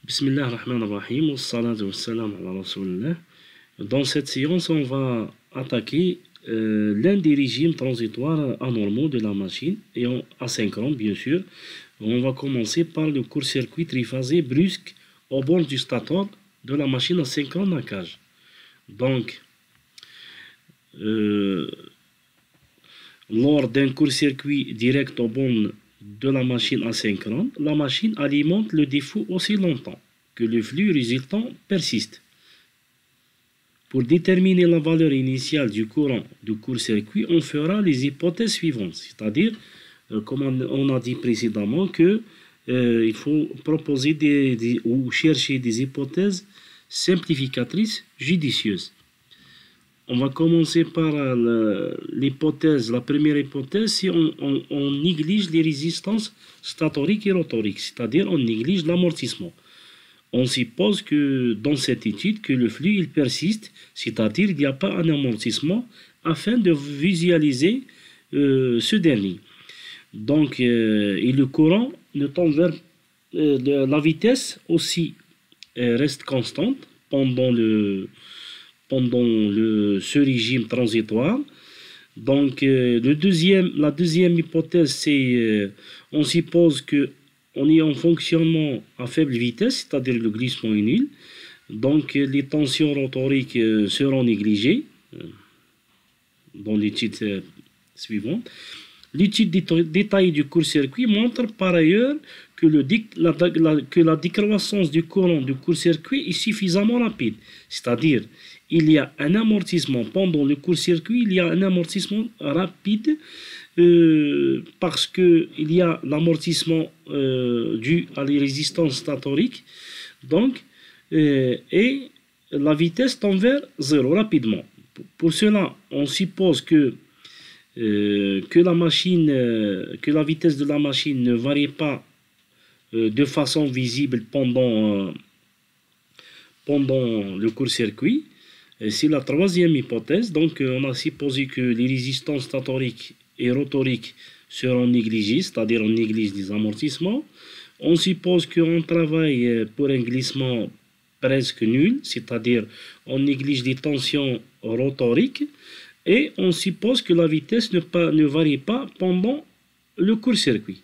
Bismillah ar-Rahman ar-Rahim, wassalatu wassalam ala Rasulillah. Dans cette séance, on va attaquer l'un des régimes transitoires anormaux de la machine, et asynchrone bien sûr. On va commencer par le court-circuit triphasé brusque au bord du stator de la machine asynchrone à cage. Donc, lors d'un court-circuit direct au bord de la machine asynchrone, la machine alimente le défaut aussi longtemps que le flux résultant persiste. Pour déterminer la valeur initiale du courant du court-circuit, on fera les hypothèses suivantes, c'est-à-dire, comme on a dit précédemment, que il faut proposer ou chercher des hypothèses simplificatrices judicieuses. On va commencer par l'hypothèse, la première hypothèse, si on néglige les résistances statoriques et rotoriques, c'est-à-dire on néglige l'amortissement. On suppose que dans cette étude que le flux il persiste, c'est-à-dire il n'y a pas un amortissement, afin de visualiser ce dernier. Donc, et le courant ne tend vers la vitesse aussi reste constante pendant ce régime transitoire. Donc, la deuxième hypothèse, c'est on suppose que on est en fonctionnement à faible vitesse, c'est-à-dire le glissement est nul. Donc, les tensions rotoriques seront négligées dans l'étude suivante. L'étude détaillée du court-circuit montre par ailleurs que la décroissance du courant du court-circuit est suffisamment rapide, c'est-à-dire il y a un amortissement pendant le court-circuit, il y a un amortissement rapide parce qu'il y a l'amortissement dû à les résistances statoriques, donc, et la vitesse tend vers zéro rapidement. Pour cela, on suppose que la vitesse de la machine ne varie pas de façon visible pendant le court-circuit. C'est la troisième hypothèse. Donc, on a supposé que les résistances statoriques et rotoriques seront négligées, c'est-à-dire on néglige les amortissements. On suppose qu'on travaille pour un glissement presque nul, c'est-à-dire on néglige les tensions rotoriques. Et on suppose que la vitesse ne varie pas pendant le court-circuit.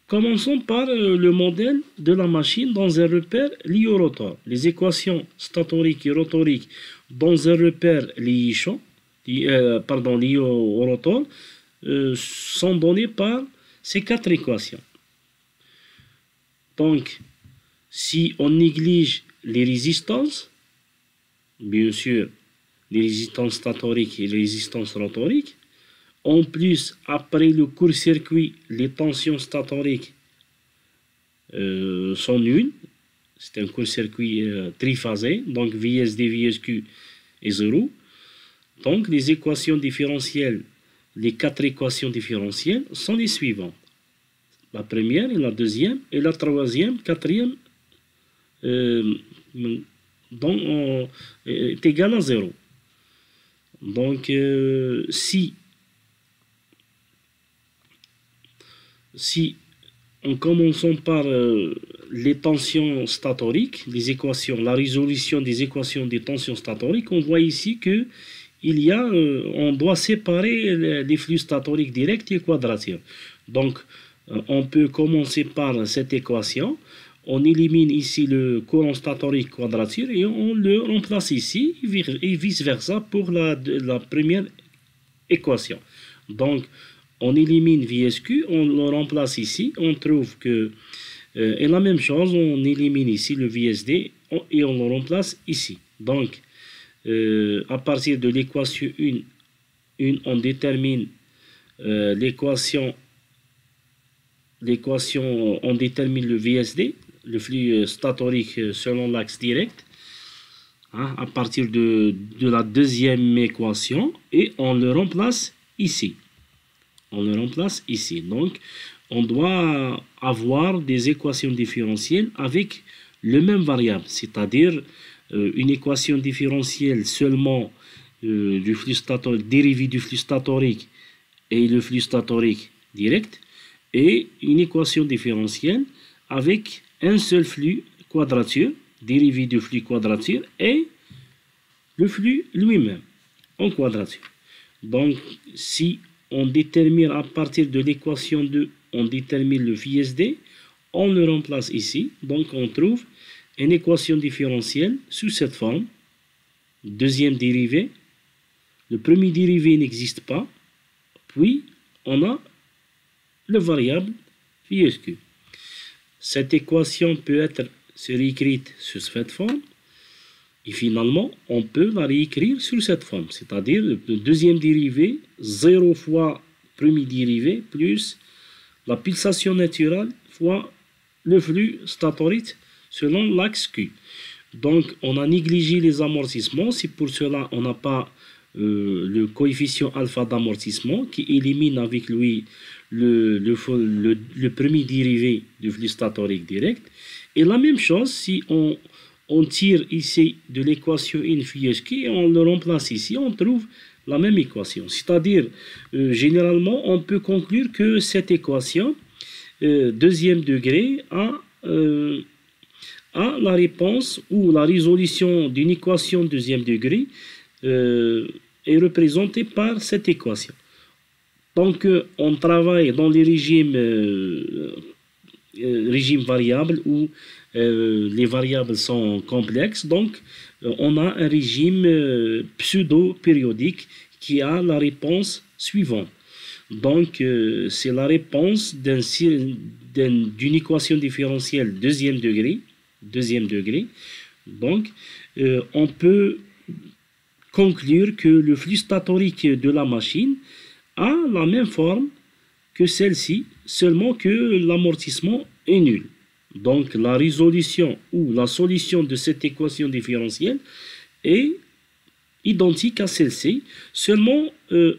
Commençons par le modèle de la machine dans un repère lié au rotor. Les équations statoriques et rotoriques dans un repère lié au rotor sont données par ces quatre équations. Donc, si on néglige les résistances, bien sûr, les résistances statoriques et les résistances rotoriques. En plus, après le court-circuit, les tensions statoriques sont nulles. C'est un court-circuit triphasé, donc VSD, VSQ est 0. Donc, les équations différentielles, les quatre équations différentielles sont les suivantes. La première et la deuxième et la troisième, quatrième est égale à 0. Donc, si en commençant par les tensions statoriques, la résolution des équations des tensions statoriques, on voit ici que on doit séparer les flux statoriques directs et quadrature. Donc, on peut commencer par cette équation. On élimine ici le courant statorique quadrature et on le remplace ici et vice-versa pour la première équation. Donc, on élimine VSQ, on le remplace ici, on trouve que... et la même chose, on élimine ici le VSD et on le remplace ici. Donc, à partir de l'équation 1, on détermine l'équation, on détermine le VSD, le flux statorique selon l'axe direct, à partir de la deuxième équation, et on le remplace ici. Donc, on doit avoir des équations différentielles avec le même variable, c'est-à-dire une équation différentielle seulement du flux statorique, dérivée du flux statorique et le flux statorique direct, et une équation différentielle avec un seul flux quadrature, dérivé du flux quadrature, et le flux lui-même en quadrature. Donc, si on détermine à partir de l'équation 2, on détermine le phi SD, on le remplace ici. Donc, on trouve une équation différentielle sous cette forme. Deuxième dérivé. Le premier dérivé n'existe pas. Puis, on a le variable phi SQ. Cette équation peut être réécrite sur cette forme. Et finalement, on peut la réécrire sur cette forme, c'est-à-dire le deuxième dérivé, 0 fois premier dérivé, plus la pulsation naturelle fois le flux statorique selon l'axe Q. Donc, on a négligé les amortissements, c'est pour cela qu'on n'a pas le coefficient alpha d'amortissement qui élimine avec lui le premier dérivé du flux statorique direct. Et la même chose, si on tire ici de l'équation in phi SQ et on le remplace ici, on trouve la même équation. C'est-à-dire, généralement, on peut conclure que cette équation, deuxième degré, a la réponse ou la résolution d'une équation deuxième degré est représentée par cette équation. Donc, on travaille dans les régimes variables où les variables sont complexes, donc on a un régime pseudo-périodique qui a la réponse suivante. Donc c'est la réponse d'une équation différentielle deuxième degré. Donc on peut conclure que le flux statorique de la machine a la même forme que celle-ci, seulement que l'amortissement est nul. Donc la résolution ou la solution de cette équation différentielle est identique à celle-ci, seulement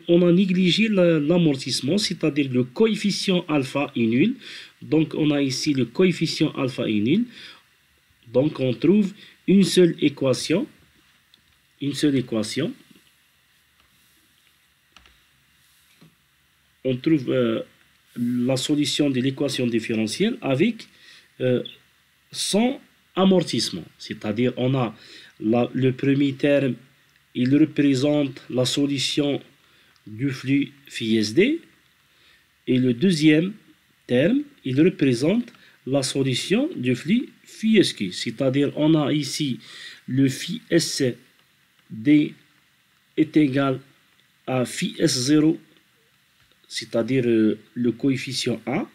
on a négligé l'amortissement, c'est-à-dire le coefficient alpha est nul. Donc on a ici le coefficient alpha est nul. Donc on trouve une seule équation. On trouve la solution de l'équation différentielle avec sans amortissement. C'est-à-dire on a le premier terme, il représente la solution du flux phi SD, et le deuxième terme, il représente la solution du flux phi SQ. C'est-à-dire on a ici le phi SD est égal à phi S0, c'est-à-dire le coefficient A.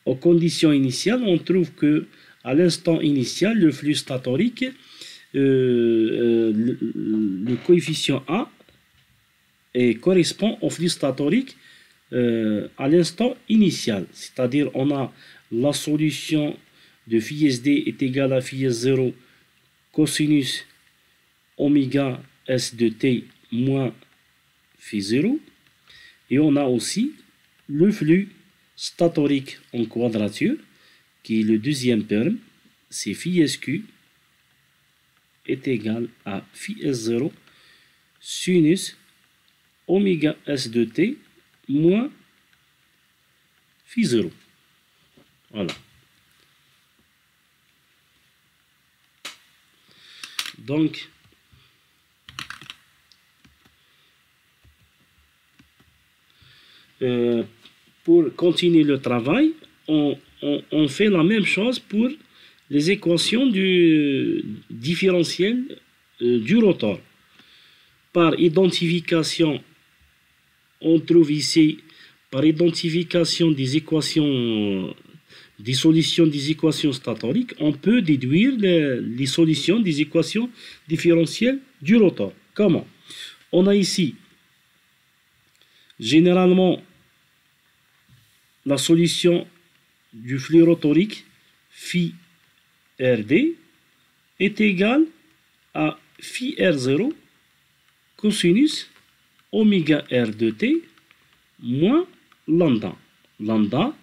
Aux conditions initiales, on trouve que à l'instant initial, le flux statorique, le coefficient A correspond au flux statorique à l'instant initial. C'est-à-dire on a la solution de phi SD est égale à phi S0 cosinus oméga S de t moins phi 0. Et on a aussi le flux statorique en quadrature, qui est le deuxième terme, c'est phi SQ est égal à phi S0 sinus oméga S de t moins phi 0. Voilà. Donc, pour continuer le travail, on fait la même chose pour les équations du différentiel du rotor. Par identification, on trouve ici, par identification des équations, des solutions des équations statoriques, on peut déduire les solutions des équations différentielles du rotor. Comment? On a ici, généralement, la solution du flux rotorique phi RD est égale à phi R0 cosinus oméga R de t moins lambda. Lambda,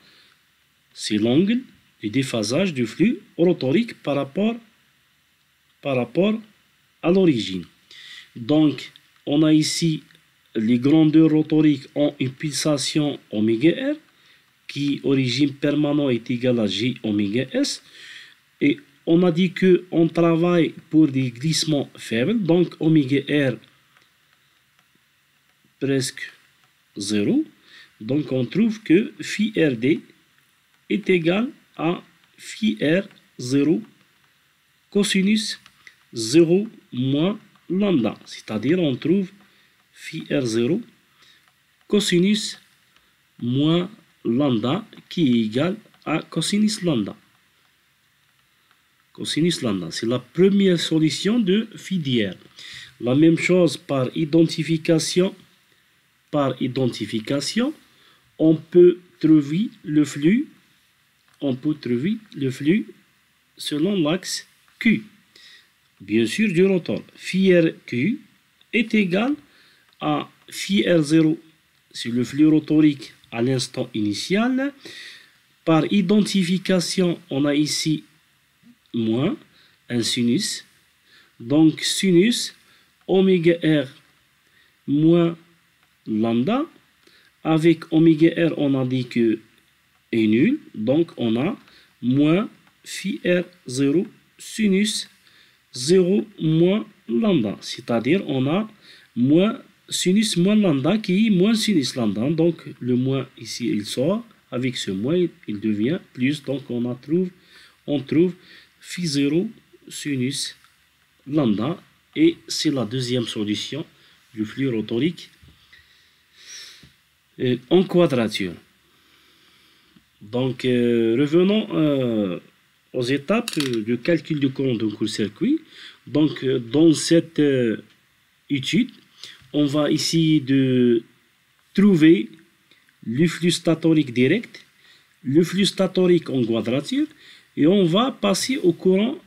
c'est l'angle du déphasage du flux rotorique par rapport à l'origine. Donc, on a ici les grandeurs rotoriques ont une pulsation oméga R qui origine permanente est égale à J oméga S. Et on a dit qu'on travaille pour des glissements faibles, donc oméga R presque 0. Donc on trouve que phi RD est égal à phi R 0 cosinus 0 moins lambda. C'est-à-dire on trouve phi R0 cosinus moins lambda qui est égal à cosinus lambda. Cosinus lambda, c'est la première solution de phi d'IR. La même chose par identification. Par identification, on peut trouver le flux. On peut trouver le flux selon l'axe Q. Bien sûr, du rotor. Phi RQ est égal à phi R0, c'est le flux rotorique à l'instant initial. Par identification, on a ici moins un sinus. Donc, sinus oméga R moins lambda. Avec oméga R, on a dit que est nul. Donc, on a moins phi R0 sinus 0 moins lambda. C'est-à-dire, on a moins sinus moins lambda qui est moins sinus lambda. Donc, le moins ici, il sort. Avec ce moins, il devient plus. Donc, on trouve phi 0 sinus lambda. Et c'est la deuxième solution du flux rotorique en quadrature. Donc, revenons aux étapes de calcul du courant d'un court-circuit. Donc, dans cette étude, on va essayer de trouver le flux statorique direct, le flux statorique en quadrature, et on va passer au courant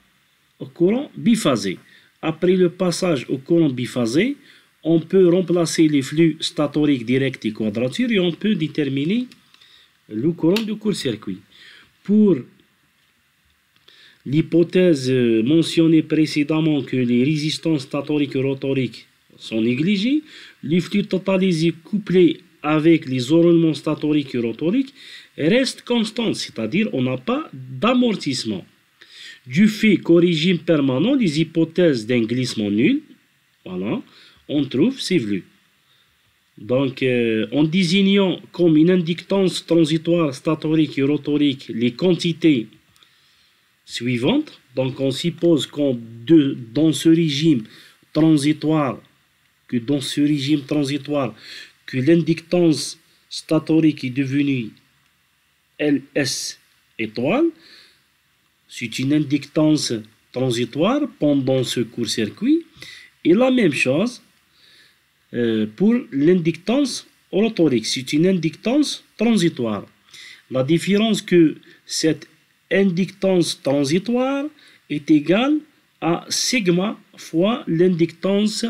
biphasé. Après le passage au courant biphasé, on peut remplacer les flux statoriques directs et quadrature et on peut déterminer le courant du court-circuit. Pour l'hypothèse mentionnée précédemment que les résistances statoriques et rotoriques sont négligées, les flux totalisés couplés avec les enroulements statoriques et rotoriques restent constants, c'est-à-dire on n'a pas d'amortissement. Du fait qu'au régime permanent, les hypothèses d'un glissement nul, voilà, on trouve ces flux. Donc, en désignant comme une inductance transitoire statorique et rotorique les quantités suivantes, donc on suppose que dans ce régime transitoire, que l'inductance statorique est devenue LS étoile, c'est une inductance transitoire pendant ce court-circuit, et la même chose pour l'inductance rotorique, c'est une inductance transitoire. La différence que cette inductance transitoire est égale à sigma fois l'inductance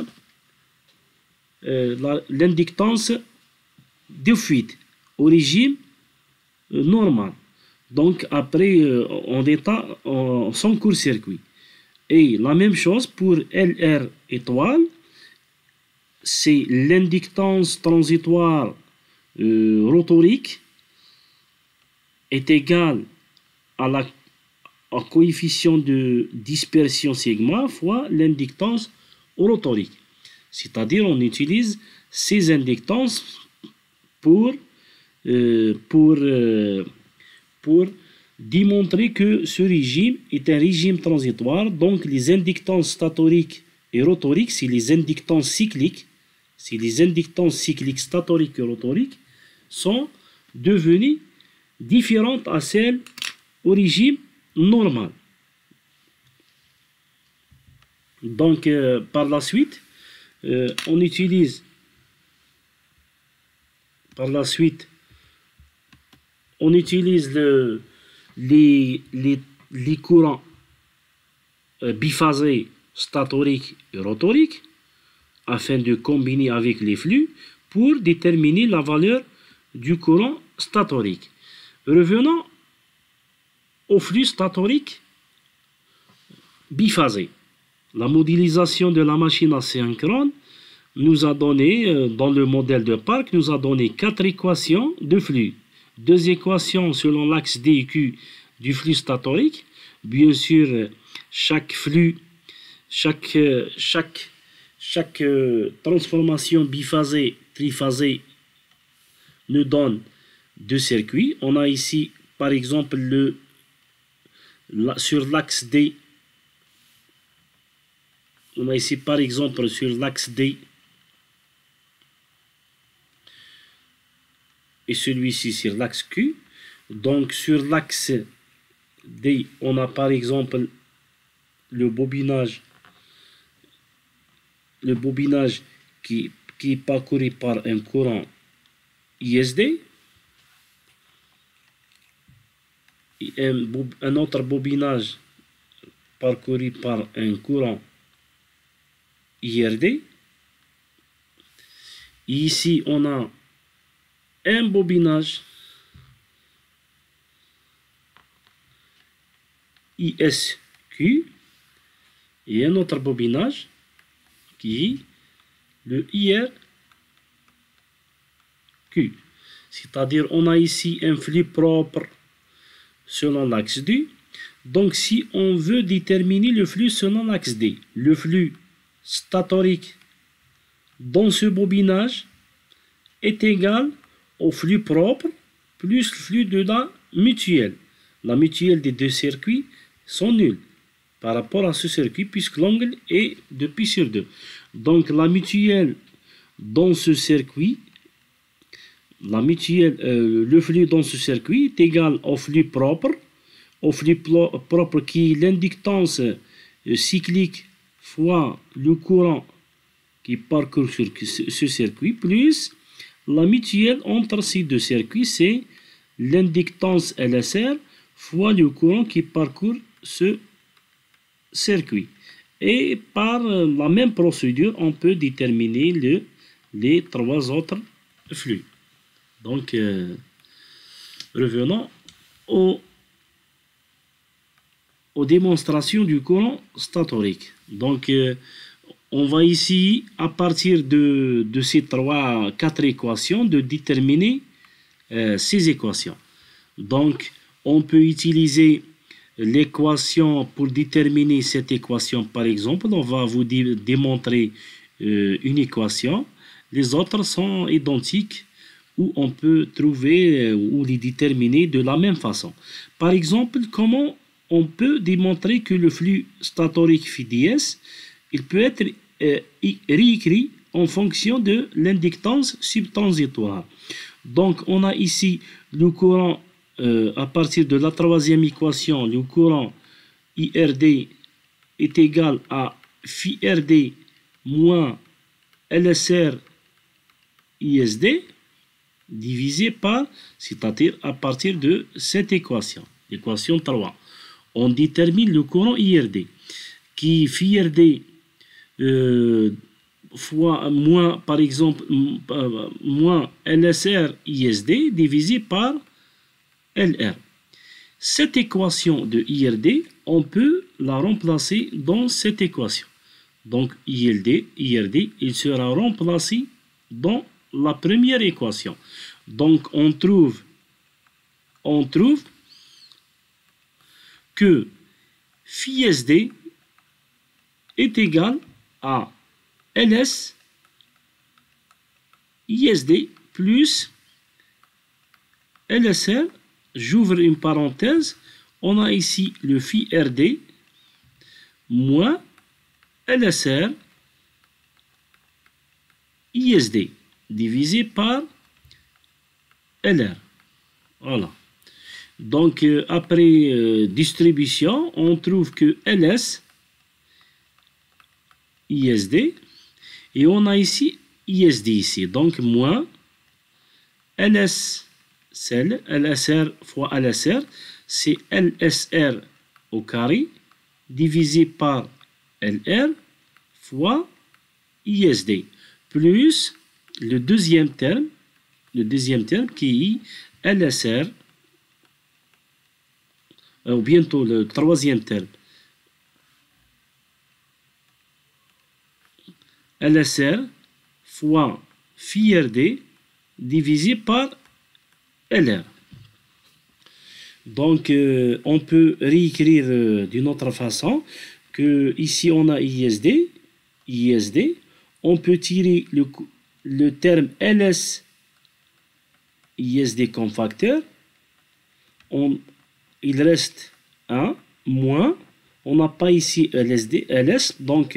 de fuite au régime normal. Donc après en état sans court-circuit. Et la même chose pour LR étoile, c'est l'inductance transitoire rotorique est égale à coefficient de dispersion sigma fois l'inductance rotorique. C'est-à-dire on utilise ces inductances pour démontrer que ce régime est un régime transitoire. Donc les inductances statoriques et rotoriques, c'est les inductances cycliques. C'est les inductances cycliques statoriques et rotoriques sont devenues différentes à celles au régime normal. Donc par la suite, on utilise les courants biphasés statoriques et rotoriques afin de combiner avec les flux pour déterminer la valeur du courant statorique. Revenons au flux statorique biphasé. La modélisation de la machine asynchrone nous a donné, dans le modèle de Park, nous a donné 4 équations de flux. 2 équations selon l'axe D et Q du flux statorique, Bien sûr, chaque flux, chaque transformation biphasée, triphasée nous donne deux circuits. On a ici, par exemple, sur l'axe D, on a ici, par exemple, sur l'axe D, et celui-ci sur l'axe Q. Donc, sur l'axe D, on a par exemple le bobinage qui est parcouru par un courant ISD, et un autre bobinage parcouru par un courant IRD. Et ici, on a un bobinage ISQ et un autre bobinage qui est le IRQ. C'est-à-dire, on a ici un flux propre selon l'axe D. Donc, si on veut déterminer le flux selon l'axe D, le flux statorique dans ce bobinage est égal au flux propre plus le flux de la mutuelle. La mutuelle des deux circuits sont nulles par rapport à ce circuit puisque l'angle est de pi sur 2. Donc la mutuelle dans ce circuit, le flux dans ce circuit est égal au flux propre qui est l'inductance cyclique fois le courant qui parcourt sur ce circuit plus la mutuelle entre ces deux circuits, c'est l'inductance LSR fois le courant qui parcourt ce circuit. Et par la même procédure, on peut déterminer les trois autres flux. Donc, revenons aux démonstrations du courant statorique. Donc, on va ici, à partir de ces quatre équations, de déterminer ces équations. Donc, on peut utiliser l'équation pour déterminer cette équation, par exemple. On va vous démontrer une équation. Les autres sont identiques où on peut trouver ou les déterminer de la même façon. Par exemple, comment on peut démontrer que le flux statorique phi ds, il peut être réécrit en fonction de l'inductance subtransitoire. Donc, on a ici le courant, à partir de la troisième équation, le courant IRD est égal à phi RD moins LSR ISD divisé par, c'est-à-dire à partir de cette équation, l'équation 3. On détermine le courant IRD, qui phi RD fois moins, par exemple, moins LSR ISD divisé par LR. Cette équation de IRD, on peut la remplacer dans cette équation. Donc IRD, il sera remplacé dans la première équation. Donc on trouve que phi SD est égal à LS ISD plus LSR, j'ouvre une parenthèse, on a ici le phi RD moins LSR ISD divisé par LR. Voilà. Donc, après distribution, on trouve que LS ISD et on a ici ISD ici. Donc, moins LS LSR fois LSR, c'est LSR au carré divisé par LR fois ISD plus le deuxième terme qui est LSR, ou bientôt le troisième terme, LSR fois phi RD divisé par LR. Donc, on peut réécrire d'une autre façon que ici on a ISD. On peut tirer le terme LS ISD comme facteur. Il reste 1 moins. On n'a pas ici LS, donc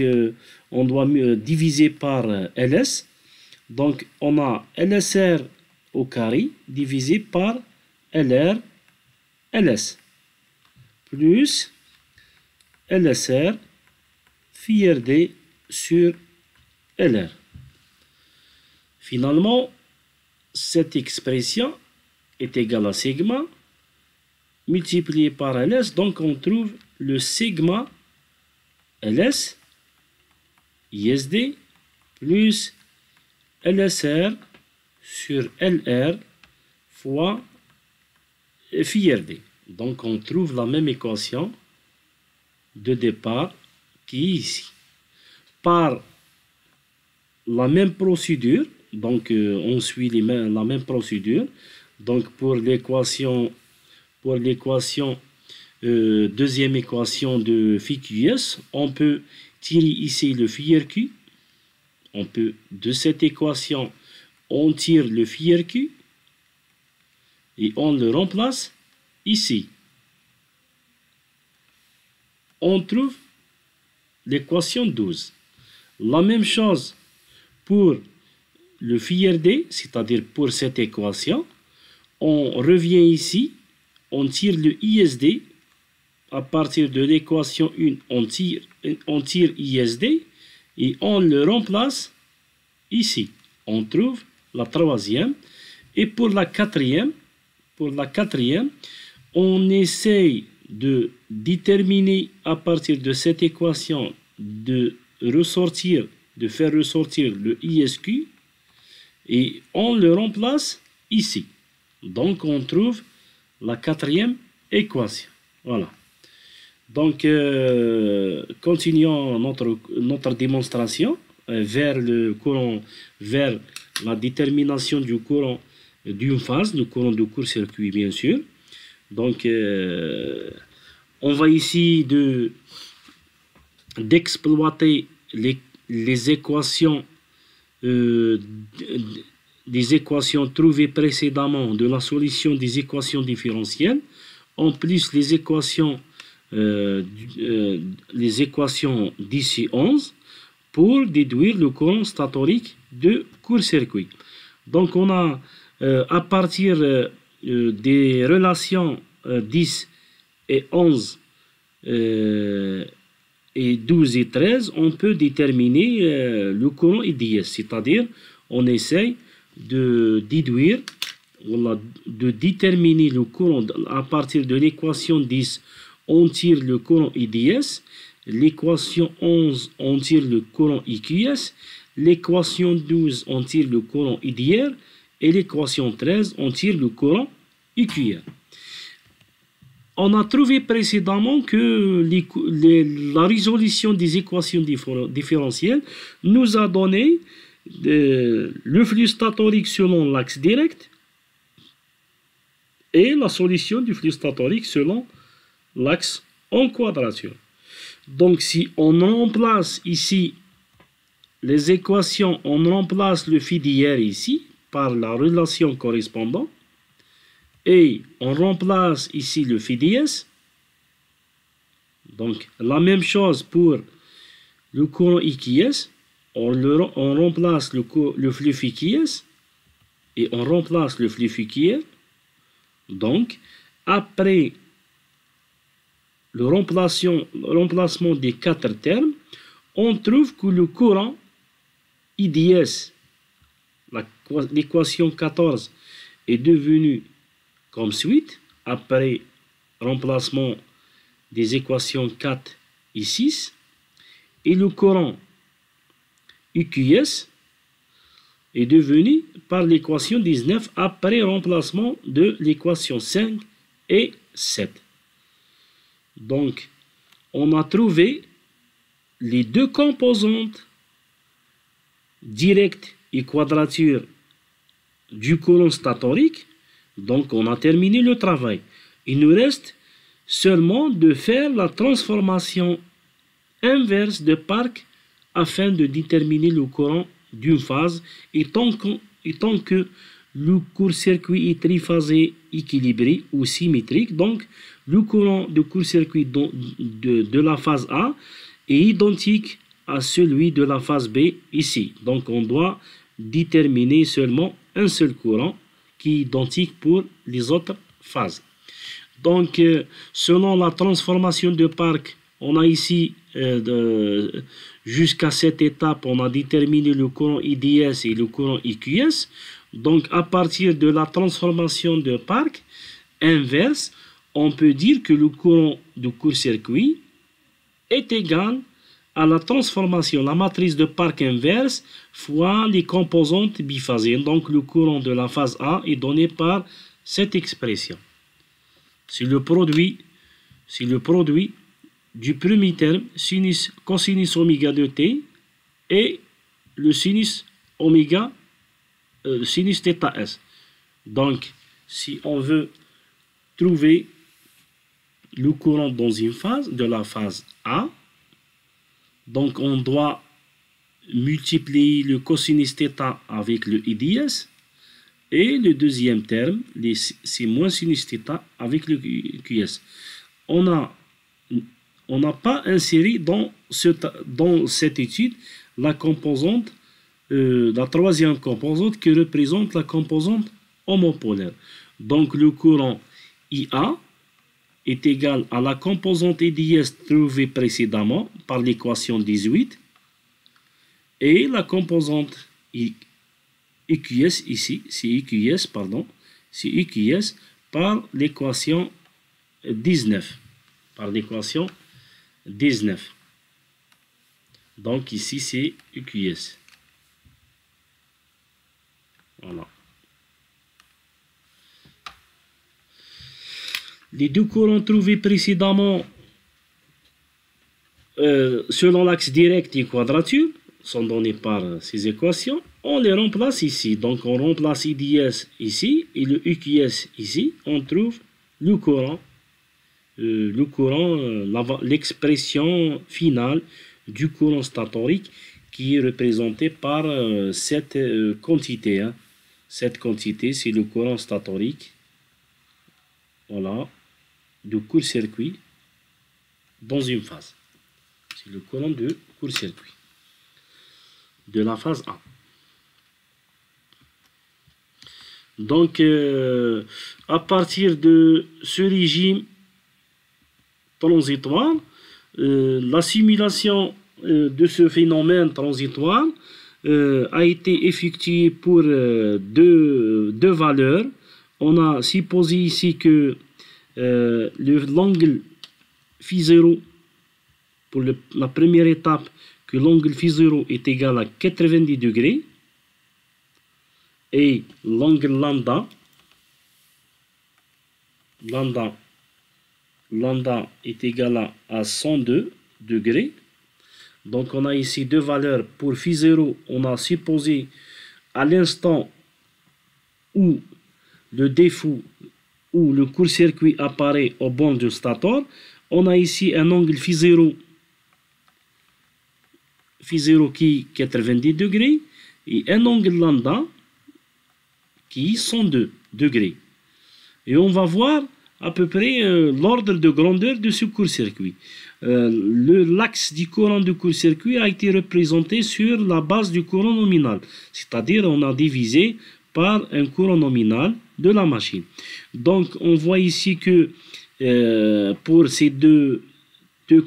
on doit diviser par LS. Donc, on a LSR au carré divisé par LR LS plus LSR phi RD sur LR. Finalement, cette expression est égale à sigma multiplié par LS, donc on trouve le sigma LS ISD plus LSR sur LR fois phi RD. Donc on trouve la même équation de départ qui est ici. Par la même procédure, donc on suit la même procédure. Donc pour l'équation deuxième équation de phi QS, on peut tirer ici le phi RQ. On peut, de cette équation, on tire le phi RQ et on le remplace ici. On trouve l'équation 12. La même chose pour le phi RD, c'est-à-dire pour cette équation. On revient ici, on tire le ISD. À partir de l'équation 1, on tire ISD et on le remplace ici. On trouve la troisième. Et pour la quatrième, on essaye de déterminer à partir de cette équation de faire ressortir le ISQ et on le remplace ici. Donc on trouve la quatrième équation. Voilà. Donc continuons notre démonstration vers la détermination du courant d'une phase, le courant de court-circuit bien sûr. Donc on va ici d'exploiter les équations des équations trouvées précédemment de la solution des équations différentielles, en plus les équations 10 et 11 pour déduire le courant statorique de court-circuit. Donc on a à partir des relations 10 et 11 et 12 et 13, on peut déterminer le courant IDS, c'est-à-dire on essaye de déduire, de déterminer le courant à partir de l'équation 10, on tire le courant IDS, l'équation 11, on tire le courant IQS, l'équation 12, on tire le courant IDR, et l'équation 13, on tire le courant IQR. On a trouvé précédemment que la résolution des équations différentielles nous a donné le flux statorique selon l'axe direct et la solution du flux statorique selon l'axe en quadrature. Donc si on remplace ici les équations, on remplace le phi d'hier ici par la relation correspondante et on remplace ici le phi ds. Donc la même chose pour le courant IQS, on remplace le flux phi QS et on remplace le flux phi QR. Donc après le remplacement des quatre termes, on trouve que le courant IDS, l'équation 14, est devenu comme suite, après remplacement des équations 4 et 6, et le courant UQS est devenu par l'équation 19 après remplacement de l'équation 5 et 7. Donc, on a trouvé les deux composantes directes et quadrature du courant statorique. Donc, on a terminé le travail. Il nous reste seulement de faire la transformation inverse de Park afin de déterminer le courant d'une phase et tant que le court-circuit est triphasé, équilibré ou symétrique, donc le courant de court-circuit de la phase A est identique à celui de la phase B ici. Donc on doit déterminer seulement un seul courant qui est identique pour les autres phases. Donc selon la transformation de Park, on a ici jusqu'à cette étape, on a déterminé le courant IDS et le courant IQS. Donc à partir de la transformation de Park inverse, on peut dire que le courant du court-circuit est égal à la transformation, la matrice de Park inverse fois les composantes biphasées. Donc le courant de la phase A est donné par cette expression. C'est le produit du premier terme, cosinus oméga de t, et le sinus oméga, sinus θ s. Donc, si on veut trouver le courant dans une phase, de la phase A, donc on doit multiplier le cosinus θ avec le IDS, et le deuxième terme, c'est moins sinus θ avec le QS. On n'a pas inséré dans cette étude la composante, la troisième composante qui représente la composante homopolaire. Donc le courant IA est égal à la composante IDS trouvée précédemment par l'équation 18 et la composante EQS ici, c'est EQS, pardon, c'est EQS par l'équation 19. Par l'équation 19. Donc ici c'est EQS. Voilà. Les deux courants trouvés précédemment selon l'axe direct et quadrature sont donnés par ces équations. On les remplace ici. Donc on remplace IDS ici et le EQS ici. On trouve le courant, l'expression finale du courant statorique qui est représentée par cette quantité. Hein. Cette quantité, c'est le courant statorique. Voilà. De court-circuit dans une phase. C'est le courant de court-circuit de la phase A. Donc, à partir de ce régime transitoire, la simulation de ce phénomène transitoire a été effectuée pour deux valeurs. On a supposé ici que l'angle phi0, pour la première étape, que l'angle phi0 est égal à 90 degrés et l'angle lambda est égal à 102 degrés. Donc on a ici deux valeurs. Pour phi0, on a supposé à l'instant où le défaut où le court-circuit apparaît au bord du stator, on a ici un angle phi0 qui est 90 degrés et un angle lambda qui est 102 degrés. Et on va voir à peu près l'ordre de grandeur de ce court-circuit. L'axe du courant du court-circuit a été représenté sur la base du courant nominal, c'est-à-dire on a divisé par un courant nominal de la machine. Donc on voit ici que pour ces deux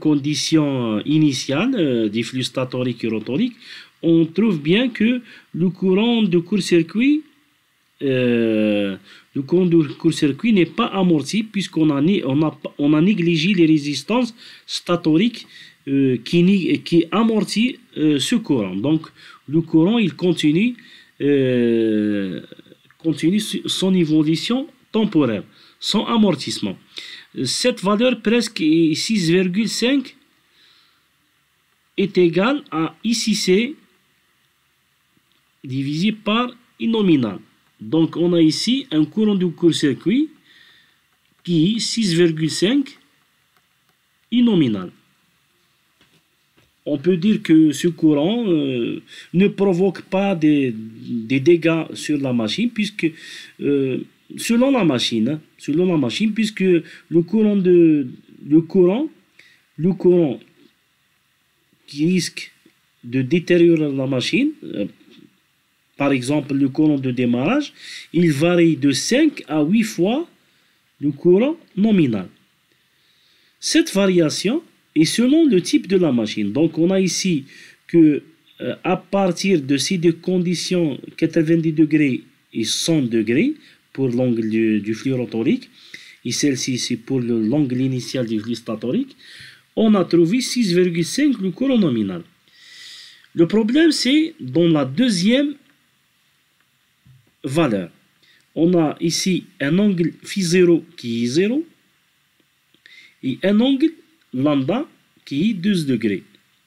conditions initiales des flux statoriques et rotoriques, on trouve bien que le courant de court-circuit n'est pas amorti puisqu'on a négligé les résistances statoriques qui amortissent ce courant. Donc le courant il continue son évolution temporaire, son amortissement. Cette valeur presque 6,5 est égale à ICC divisé par I nominal. Donc on a ici un courant du court-circuit qui est 6,5 est nominal. On peut dire que ce courant ne provoque pas des dégâts sur la machine, puisque selon la machine, puisque le courant qui risque de détériorer la machine, par exemple le courant de démarrage, il varie de 5 à 8 fois le courant nominal. Cette variation est selon le type de la machine. Donc on a ici que à partir de ces deux conditions, 90 degrés et 100 degrés pour l'angle du flux rotorique, et celle-ci c'est pour l'angle initial du flux statorique, on a trouvé 6,5 le courant nominal. Le problème c'est dans la deuxième valeur. On a ici un angle phi0 qui est 0 et un angle lambda qui est 12 degrés.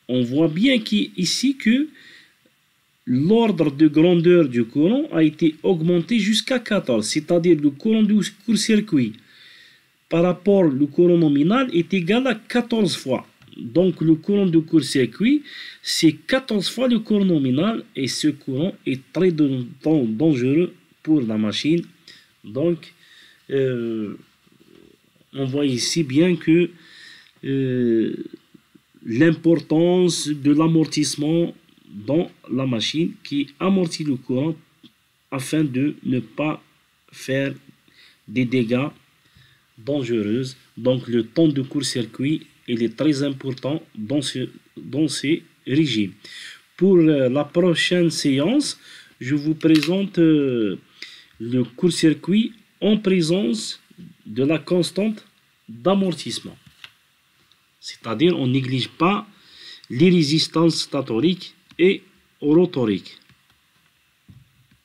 On voit bien ici que l'ordre de grandeur du courant a été augmenté jusqu'à 14, c'est-à-dire le courant du court-circuit par rapport au courant nominal est égal à 14 fois. Donc le courant du court-circuit, c'est 14 fois le courant nominal et ce courant est très dangereux pour la machine. Donc on voit ici bien que l'importance de l'amortissement dans la machine qui amortit le courant afin de ne pas faire des dégâts dangereux. Donc le temps de court-circuit il est très important dans ces régimes. Pour la prochaine séance, je vous présente le court-circuit en présence de la constante d'amortissement. C'est-à-dire on ne néglige pas les résistances statoriques et rotoriques.